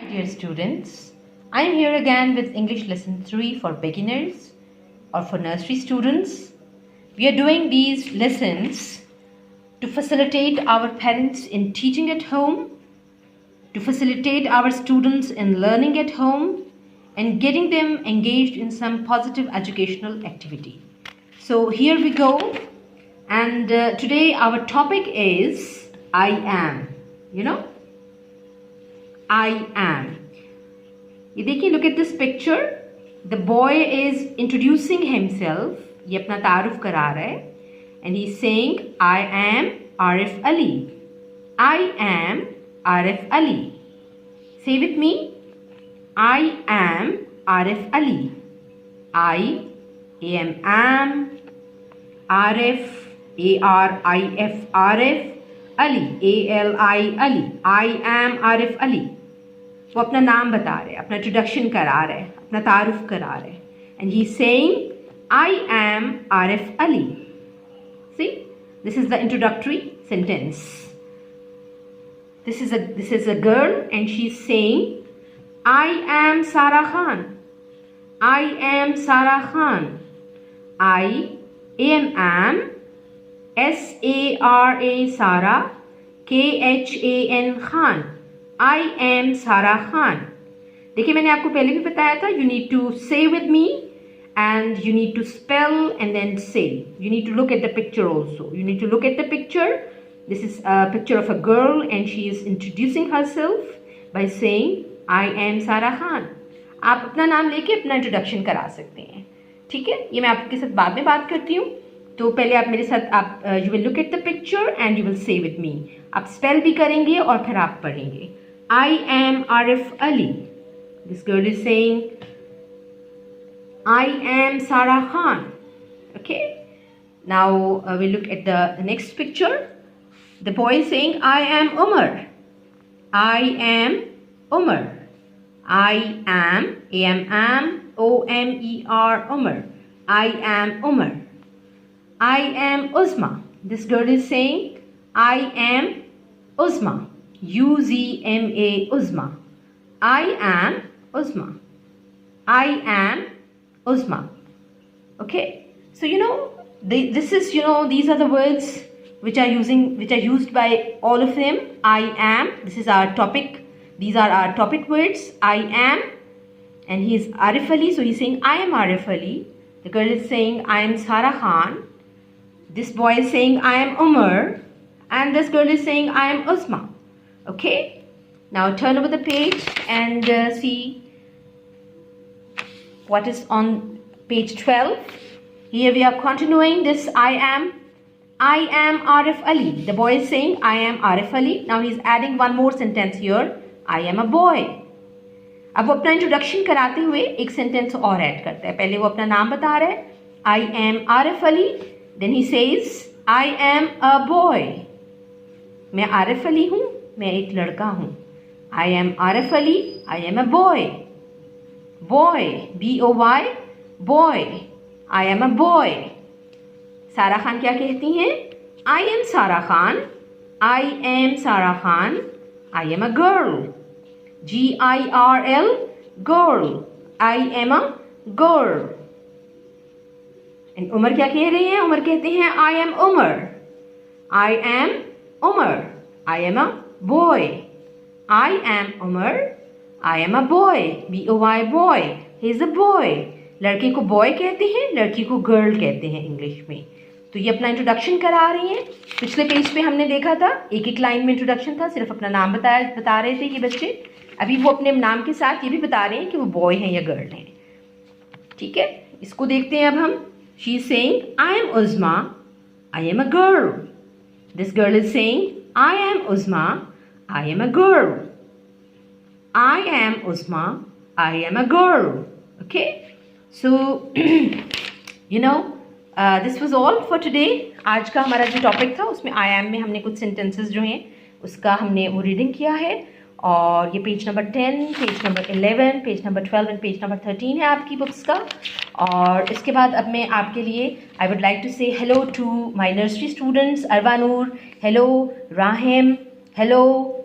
Dear students, I am here again with English lesson 3 for beginners or for nursery students. We are doing these lessons to facilitate our parents in teaching at home, to facilitate our students in learning at home and getting them engaged in some positive educational activity. So here we go, and today our topic is I am. I am. ये देखिए, look at this picture. The boy is introducing himself. ये अपना तारुफ करा रहा है. And he's saying, I am Arif Ali. I am Arif Ali. Say with me. I am Arif Ali. I am Arif, A-R-I-F, Arif, Ali, A-L-I, Ali. I am Arif Ali. वो अपना नाम बता रहे हैं, अपना इंट्रोडक्शन करा रहे हैं, अपना तारुफ करा रहे हैं. And he's saying, I am Arif Ali. See, this is the introductory sentence. This is a girl and she's saying, I am Sarah Khan. I am Sarah Khan. I am S-A-R-A Sarah, K-H-A-N Khan. I am Sarah Khan. देखिए, मैंने आपको पहले भी बताया था, you need to say with me and you need to spell and then say. You need to look at the picture also. You need to look at the picture. This is a picture of a girl and she is introducing herself by saying, I am Sarah Khan. आप अपना नाम लेके अपना introduction करा सकते हैं. ठीक है, ये मैं आपके साथ बाद में बात करती हूँ. तो पहले आप मेरे साथ आप you will look at the picture and you will say with me. आप स्पेल भी करेंगे और फिर आप पढ़ेंगे. I am Arif Ali. This girl is saying, I am Sarah Khan. Okay. Now we look at the next picture. The boy is saying, I am Umar. I am Umar. I am O-M-E-R, Umar. I am Umar. I am Uzma. This girl is saying, I am Uzma. U-Z-M-A, Uzma. I am Uzma. I am Uzma. Okay. So these are the words which are used by all of them. I am. This is our topic. These are our topic words. I am, and he is Arif Ali. So he's saying, I am Arif Ali. The girl is saying, I am Sarah Khan. This boy is saying, I am Umar. And this girl is saying, I am Uzma. Okay. Now turn over the page and see what is on page 12. Here we are continuing this I am Arif Ali. The boy is saying, I am Arif Ali. Now he is adding one more sentence here. I am a boy. अब वो अपना introduction कराते हुए एक sentence और add करता है. पहले वो अपना नाम बता रहा है, I am Arif Ali. Then he says, I am a boy. मैं आरिफ अली हूँ, मैं एक लड़का हूँ. I am Arif Ali. I am a boy. Boy, B-O-Y, boy. I am a boy. सारा खान क्या कहती हैं? I am Sarah Khan. I am Sarah Khan. I am a girl. G-I-R-L, girl. I am a girl. And Umar क्या कह रहे हैं? उमर कहते हैं, I am Umar. I am Umar. I am a boy. I am Umar. I am a boy. B-O-Y, boy. He is a boy. लड़के को boy कहते हैं, लड़की को girl कहते हैं इंग्लिश में. तो ये अपना इंट्रोडक्शन करा रही हैं. पिछले पेज पे हमने देखा था, एक एक लाइन में इंट्रोडक्शन था, सिर्फ अपना नाम बता रहे थे ये बच्चे. अभी वो अपने नाम के साथ ये भी बता रहे हैं कि वो बॉय हैं या गर्ल हैं. ठीक है, इसको देखते हैं अब हम. She is saying, I am Uzma. I am a girl. This girl is saying, I am Uzma. I am a girl. I am Uzma. I am a girl. Okay. So, this was all for today. आज का हमारा जो topic था उसमें I am में हमने कुछ sentences जो हैं उसका हमने वो रीडिंग किया है. और ये page number 10, page number 11, page number 12 and page number 13 है आपकी बुक्स का. और इसके बाद अब मैं आपके लिए I would like to say hello to my nursery students. Arwanoor, hello. Rahim, hello.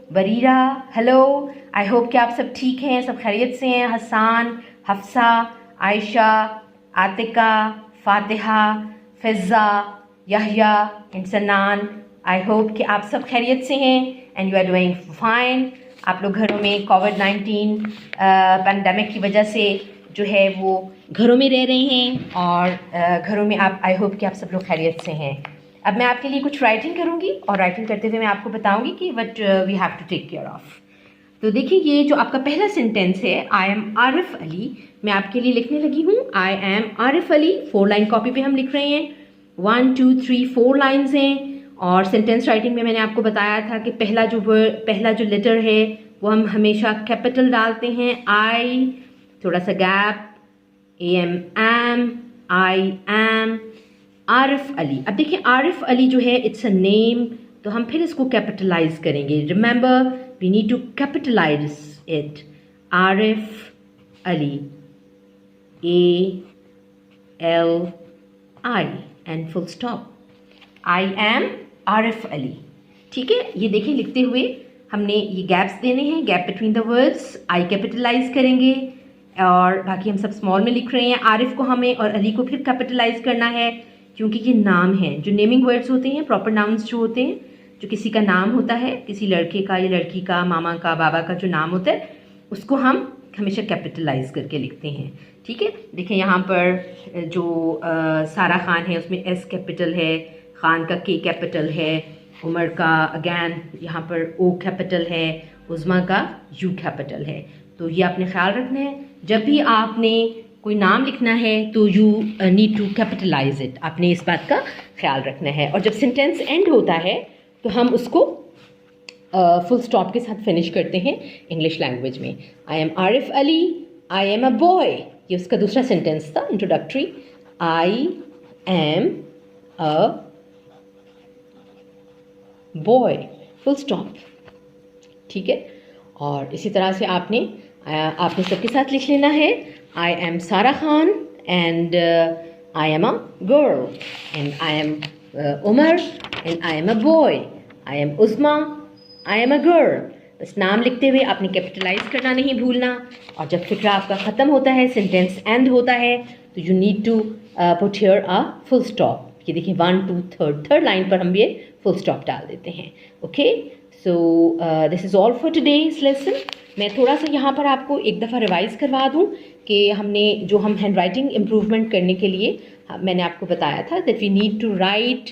Barira, hello. I hope कि आप सब ठीक हैं, सब खैरियत से हैं। Hasan, Hafsa, Ayesha, Atika, Fatiha, Fiza, Yahya and Sanan, I hope कि आप सब खैरियत से हैं and you are doing fine. आप लोग घरों में कोविड-19 पैंडमिक की वजह से जो है वो घरों में रह रहे हैं और घरों में आप, आई होप कि आप सब लोग खैरियत से हैं। अब मैं आपके लिए कुछ राइटिंग करूँगी और राइटिंग करते हुए मैं आपको बताऊँगी कि what we have to take care of. तो देखिए, ये जो आपका पहला सेंटेंस है, आई एम आरिफ अली, मैं आपके लिए लिखने लगी हूँ। आई am Arif Ali, 4 line copy पे हम लिख रहे हैं। 1 2 3 4 लाइन्स हैं। और सेंटेंस राइटिंग में मैंने आपको बताया था कि पहला जो लेटर है वो हम हमेशा कैपिटल डालते हैं। आई, थोड़ा सा gap, am, I am, Arif Ali. अब देखिए, आरिफ अली जो है इट्स अ नेम, तो हम फिर इसको कैपिटलाइज करेंगे। Remember, we need to capitalise it. Arif Ali, ALI and full stop. I am Arif Ali, ठीक है। ये देखिए, लिखते हुए हमने ये गैप्स देने हैं, gap between the words. I capitalise करेंगे और बाकी हम सब स्मॉल में लिख रहे हैं। आरिफ को हमें और अली को फिर कैपिटलाइज करना है क्योंकि ये नाम है। जो नेमिंग वर्ड्स होते हैं, प्रॉपर नाउन्स जो होते हैं, जो किसी का नाम होता है, किसी लड़के का या लड़की का, मामा का, बाबा का जो नाम होता है, उसको हम हमेशा कैपिटलाइज करके लिखते हैं, ठीक है। देखिए, यहाँ पर जो सारा खान है उसमें S कैपिटल है, खान का K कैपिटल है, उमर का अगैन यहाँ पर O कैपिटल है, उज़मा का U कैपिटल है। तो ये आपने ख्याल रखना है, जब भी आपने कोई नाम लिखना है तो you need to capitalise it. आपने इस बात का ख्याल रखना है। और जब सेंटेंस एंड होता है तो हम उसको फुल स्टॉप के साथ फिनिश करते हैं इंग्लिश लैंग्वेज में। आई am Arif Ali, I am a boy, ये उसका दूसरा सेंटेंस था, introductory. I am a boy, full stop, ठीक है। और इसी तरह से आपने सबके साथ लिख लेना है। I am Sara Khan and I am a girl and I am Umar and I am a boy. I am Uzma, I am a girl. बस नाम लिखते हुए आपने कैपिटलाइज करना नहीं भूलना। और जब फिक्रा आपका ख़त्म होता है, सेंटेंस एंड होता है, तो you need to put here a full stop. ये देखिए, 1 2 थर्ड लाइन पर हम ये फुल स्टॉप डाल देते हैं। Okay, so this is all for today's lesson. मैं थोड़ा सा यहाँ पर आपको एक दफ़ा रिवाइज़ करवा दूँ कि हम हैंड राइटिंग इम्प्रूवमेंट करने के लिए मैंने आपको बताया था that we need to write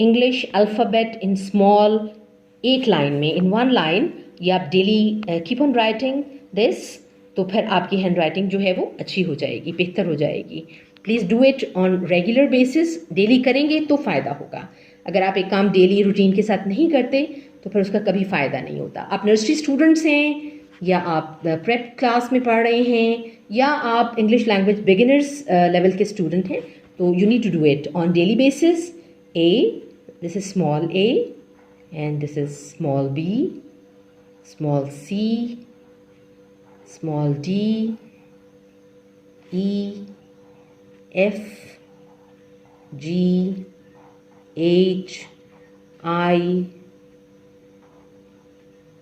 English alphabet in small 8 line में, इन 1 लाइन। ये आप daily keep on writing this, तो फिर आपकी हैंड राइटिंग जो है वो अच्छी हो जाएगी, बेहतर हो जाएगी। Please do it on regular basis. Daily करेंगे तो फ़ायदा होगा। अगर आप एक काम डेली रूटीन के साथ नहीं करते तो फिर उसका कभी फ़ायदा नहीं होता। आप नर्सरी स्टूडेंट्स हैं या आप प्रेप क्लास में पढ़ रहे हैं या आप इंग्लिश लैंग्वेज बिगिनर्स लेवल के स्टूडेंट हैं, तो you need to do it on daily basis. This is small a and this is small b, small c, small d, e, f, g, h, I,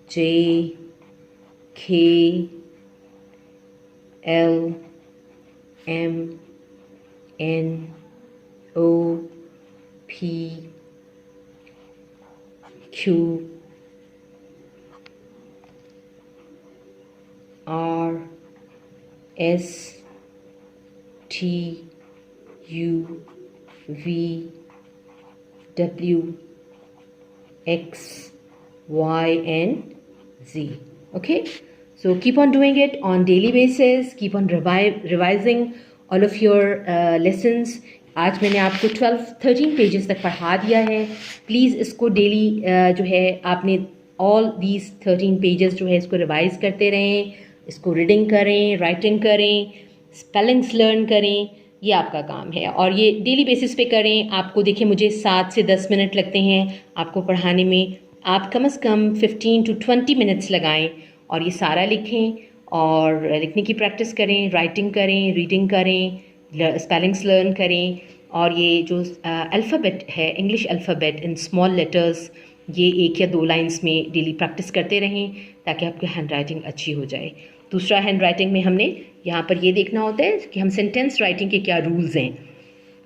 j, k, l, m, n, o, p, Q, R, S, T, U, V, W, X, Y, and Z. Okay, so keep on doing it on daily basis. Keep on revising all of your lessons. आज मैंने आपको 12-13 pages तक पढ़ा दिया है। Please इसको daily जो है आपने ऑल दीज 13 पेजेस जो है इसको रिवाइज करते रहें, इसको रीडिंग करें, राइटिंग करें, स्पेलिंग्स लर्न करें। ये आपका काम है और ये डेली बेसिस पे करें। आपको देखिए, मुझे 7 से 10 मिनट लगते हैं आपको पढ़ाने में। आप कम से कम 15 to 20 मिनट्स लगाएं और ये सारा लिखें और लिखने की प्रैक्टिस करें, राइटिंग करें, रीडिंग करें, स्पेलिंग्स लर्न करें। और ये जो अल्फ़ाबेट है, English alphabet in small letters, ये 1 या 2 लाइंस में डेली प्रैक्टिस करते रहें ताकि आपकी हैंड राइटिंग अच्छी हो जाए। दूसरा, हैंड राइटिंग में हमने यहाँ पर ये देखना होता है कि हम सेंटेंस राइटिंग के क्या रूल्स हैं।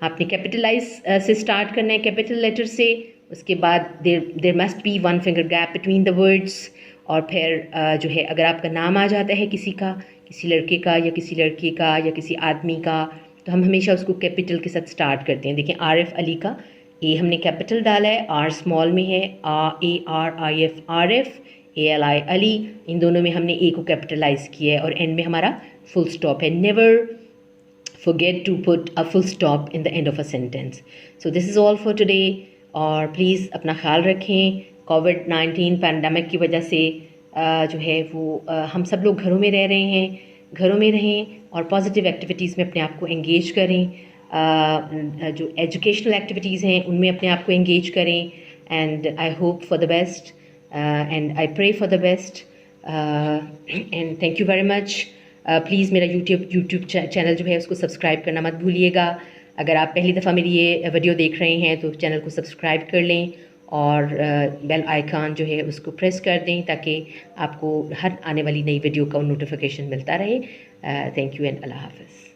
आपने कैपिटलाइज से स्टार्ट करना है, कैपिटल लेटर से, उसके बाद there must be 1 finger gap between the words, और फिर जो है अगर आपका नाम आ जाता है किसी का, किसी लड़के का या किसी लड़के का या किसी आदमी का, तो हम हमेशा उसको कैपिटल के साथ स्टार्ट करते हैं। देखिए आरिफ अली का ए हमने कैपिटल डाला है, आर स्मॉल में है, ARIF आरिफ, ALI अली, इन दोनों में हमने ए को कैपिटलाइज किया है, और एंड में हमारा फुल स्टॉप है। Never forget to put a full stop in the end of a sentence. So this is all for today, और प्लीज़ अपना ख्याल रखें। कोविड-19 पैंडमिक की वजह से जो है वो हम सब लोग घरों में रह रहे हैं, घरों में रहें और पॉजिटिव एक्टिविटीज़ में अपने आप को एंगेज करें। जो एजुकेशनल एक्टिविटीज़ हैं उनमें अपने आप को एंगेज करें, and I hope for the best and I pray for the best, and thank you very much. Please मेरा यूट्यूब चैनल जो है उसको सब्सक्राइब करना मत भूलिएगा। अगर आप पहली दफ़ा मेरी ये वीडियो देख रहे हैं तो चैनल को सब्सक्राइब कर लें और बेल आइकन जो है उसको प्रेस कर दें ताकि आपको हर आने वाली नई वीडियो का नोटिफिकेशन मिलता रहे। थैंक यू एंड अल्लाह हाफ़िज़।